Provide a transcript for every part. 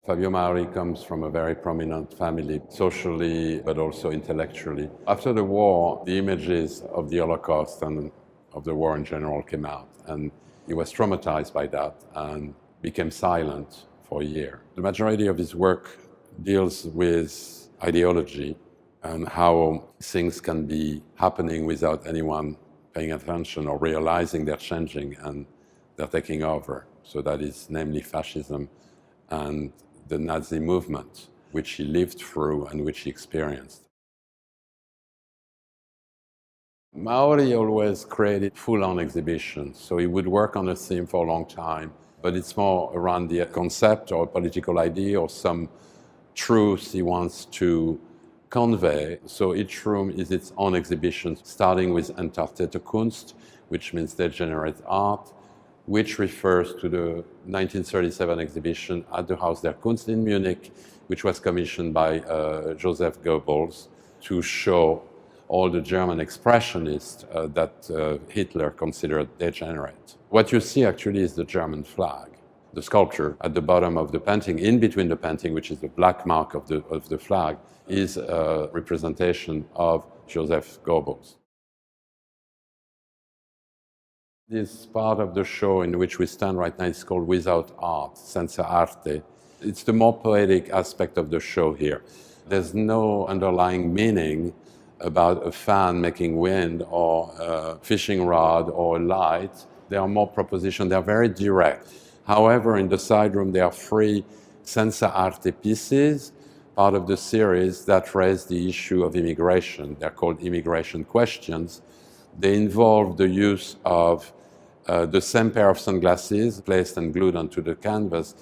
Fabio Mauri comes from a very prominent family, socially, but also intellectually. After the war, the images of the Holocaust and of the war in general came out, and he was traumatized by that and became silent for a year. The majority of his work deals with ideology and how things can be happening without anyone paying attention or realizing they're changing and they're taking over. So that is namely fascism and the Nazi movement, which he lived through and which he experienced. Mauri always created full-on exhibitions, so he would work on a theme for a long time, but it's more around the concept or a political idea or some truth he wants to convey. So each room is its own exhibition, starting with Entartete Kunst, which means degenerate art, which refers to the 1937 exhibition at the Haus der Kunst in Munich, which was commissioned by Joseph Goebbels to show all the German expressionists that Hitler considered degenerate. What you see actually is the German flag. The sculpture at the bottom of the painting, in between the painting, which is the black mark of the flag, is a representation of Joseph Goebbels. This part of the show in which we stand right now is called Without Art, Senza Arte. It's the more poetic aspect of the show here. There's no underlying meaning about a fan making wind or a fishing rod or a light. There are more propositions, they're very direct. However, in the side room, there are 3 Senza Arte pieces, part of the series that raise the issue of immigration. They're called immigration questions. They involve the use of the same pair of sunglasses placed and glued onto the canvas.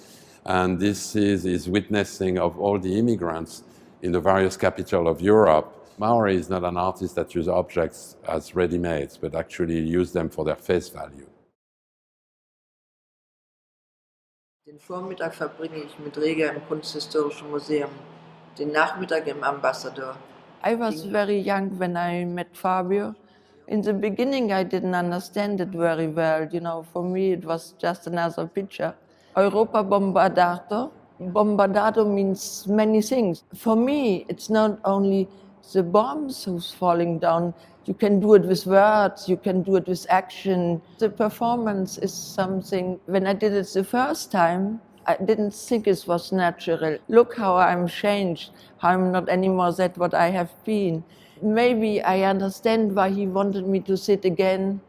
And this is witnessing of all the immigrants in the various capitals of Europe. Mauri is not an artist that uses objects as ready-mades, but actually use them for their face value. Den Vormittag verbringe ich mit Rega im Kunsthistorischen Museum, den Nachmittag im Ambassador. I was very young when I met Fabio. In the beginning, I didn't understand it very well. You know, for me, it was just another picture. Europa Bombardata. Bombardado means many things. For me, it's not only the bombs who's falling down. You can do it with words, you can do it with action. The performance is something, when I did it the first time, I didn't think it was natural. Look how I'm changed, how I'm not anymore that what I have been. Maybe I understand why he wanted me to sit again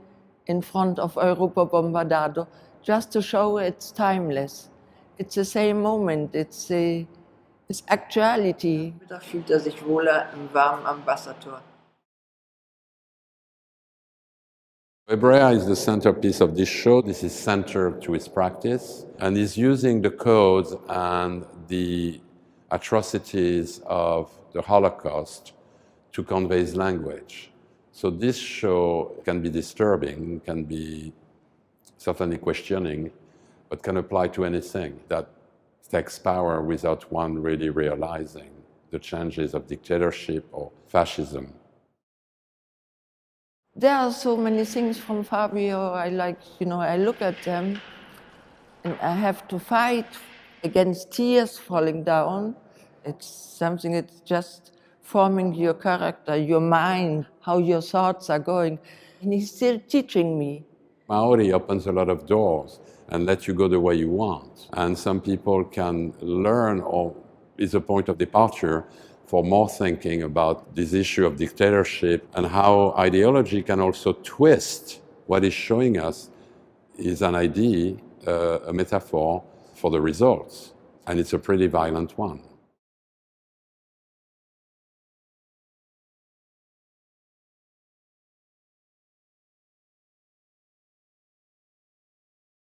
in front of Europa Bombardado, just to show it's timeless. It's the same moment, it's actuality. Mittag fühlt sich wohler im warmen Ambassador. Hebrea is the centerpiece of this show. This is centered to his practice, and he's using the codes and the atrocities of the Holocaust to convey his language. So this show can be disturbing, can be certainly questioning, but can apply to anything that takes power without one really realizing the changes of dictatorship or fascism. There are so many things from Fabio I like, I look at them and I have to fight against tears falling down. It's something that's just forming your character, your mind, how your thoughts are going. And he's still teaching me. Mauri opens a lot of doors and lets you go the way you want. And some people can learn, or is a point of departure for more thinking about this issue of dictatorship and how ideology can also twist what is showing us is an idea, a metaphor for the results. And it's a pretty violent one.